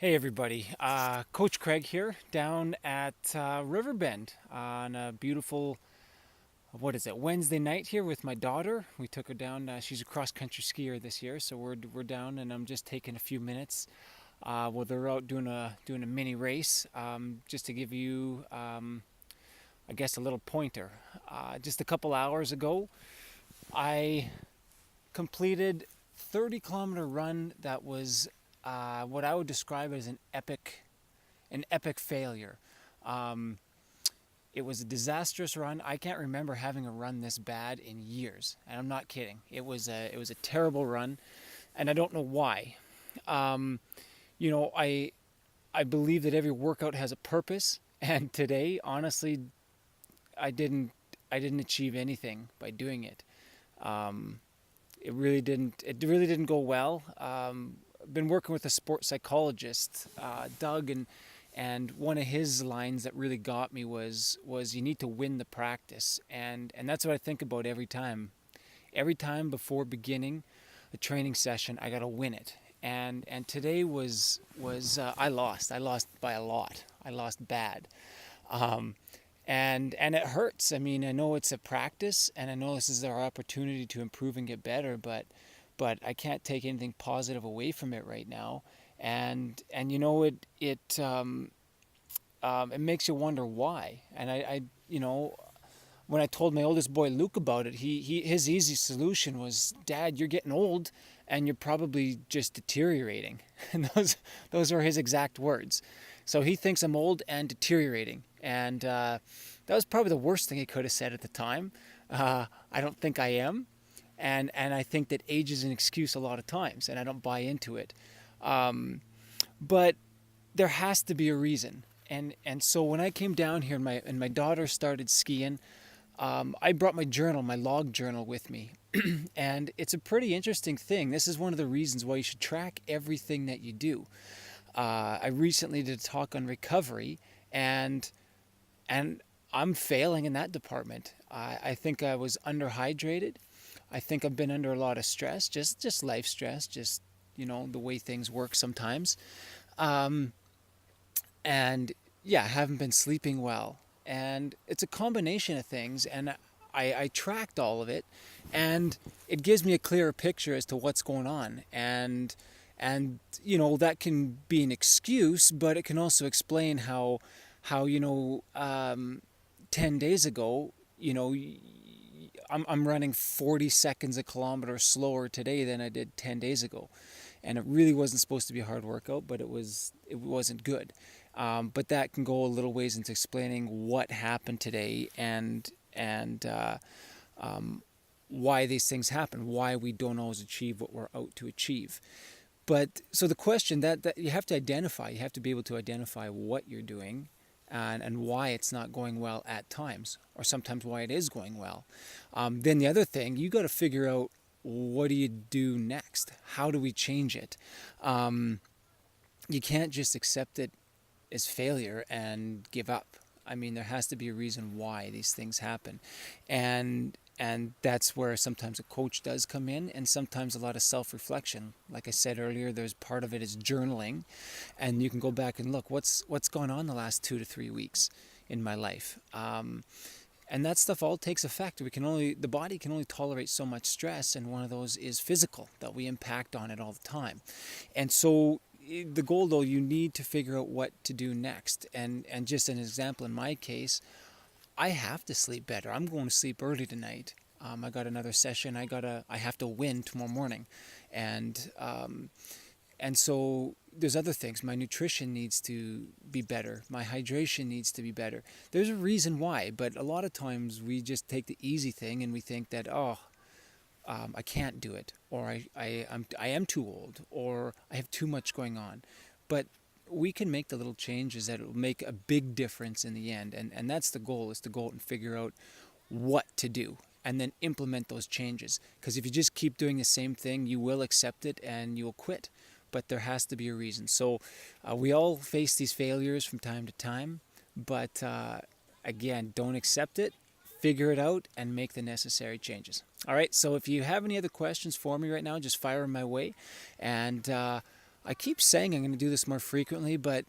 Hey everybody, Coach Craig here down at Riverbend on a beautiful, what is it, Wednesday night here with my daughter. We took her down, she's a cross country skier this year, so we're down and I'm just taking a few minutes while they're out doing a mini race just to give you, I guess, a little pointer. Just a couple hours ago, I completed 30-kilometer run that was what I would describe as an epic failure. Um, it was a disastrous run. I can't remember having a run this bad in years, and I'm not kidding. It was a terrible run, and I don't know why. Um, I believe that every workout has a purpose, and today, honestly, I didn't I didn't achieve anything by doing it. Um, it really didn't go well. Been working with a sports psychologist, Doug, and one of his lines that really got me was you need to win the practice, and that's what I think about every time. Every time before beginning a training session, I got to win it. And today was I lost. I lost by a lot. I lost bad. Um, and it hurts. I mean, I know it's a practice, and I know this is our opportunity to improve and get better, but I can't take anything positive away from it right now. And it makes you wonder why. And when I told my oldest boy Luke about it, his easy solution was, "Dad, you're getting old, and you're probably just deteriorating." And those were his exact words. So he thinks I'm old and deteriorating, and that was probably the worst thing he could have said at the time. I don't think I am, and I think that age is an excuse a lot of times, and I don't buy into it. Um, but there has to be a reason. And so when I came down here and my daughter started skiing, I brought my journal, my log journal with me. And it's a pretty interesting thing. This is one of the reasons why you should track everything that you do. I recently did a talk on recovery, and and I'm failing in that department. I think I was underhydrated. I think I've been under a lot of stress, just life stress, just the way things work sometimes. Um, and yeah, haven't been sleeping well. And it's a combination of things, and I tracked all of it, and it gives me a clearer picture as to what's going on. And that can be an excuse, but it can also explain how 10 days ago, I'm running 40 seconds a kilometer slower today than I did 10 days ago. And it really wasn't supposed to be a hard workout, but it wasn't good. But that can go a little ways into explaining what happened today, and why these things happen, why we don't always achieve what we're out to achieve. But so the question that you have to identify, you have to be able to identify what you're doing, and why it's not going well at times, or sometimes why it is going well. Then the other thing, you got to figure out, what do you do next? How do we change it? Um, you can't just accept it as failure and give up. I mean, there has to be a reason why these things happen, and that's where sometimes a coach does come in, and sometimes a lot of self-reflection. Like I said earlier, there's part of it is journaling, and you can go back and look what's gone on the last 2 to 3 weeks in my life. And that stuff all takes effect. The body can only tolerate so much stress, and one of those is physical, that we impact on it all the time. And so the goal, though, you need to figure out what to do next. And just an example, in my case, I have to sleep better. I'm going to sleep early tonight. I got another session. I have to win tomorrow morning, and so there's other things. My nutrition needs to be better. My hydration needs to be better. There's a reason why, but a lot of times we just take the easy thing and we think that, I can't do it, or I am too old, or I have too much going on. But we can make the little changes that will make a big difference in the end. And that's the goal, is to go out and figure out what to do, and then implement those changes. Because if you just keep doing the same thing, you will accept it and you'll quit. But there has to be a reason. So we all face these failures from time to time. But again, don't accept it. Figure it out and make the necessary changes. All right. So if you have any other questions for me right now, just fire them my way. And I keep saying I'm going to do this more frequently, but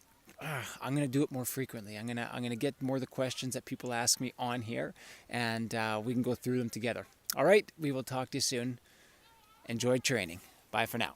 I'm going to do it more frequently. I'm gonna get more of the questions that people ask me on here, and we can go through them together. All right, we will talk to you soon. Enjoy training. Bye for now.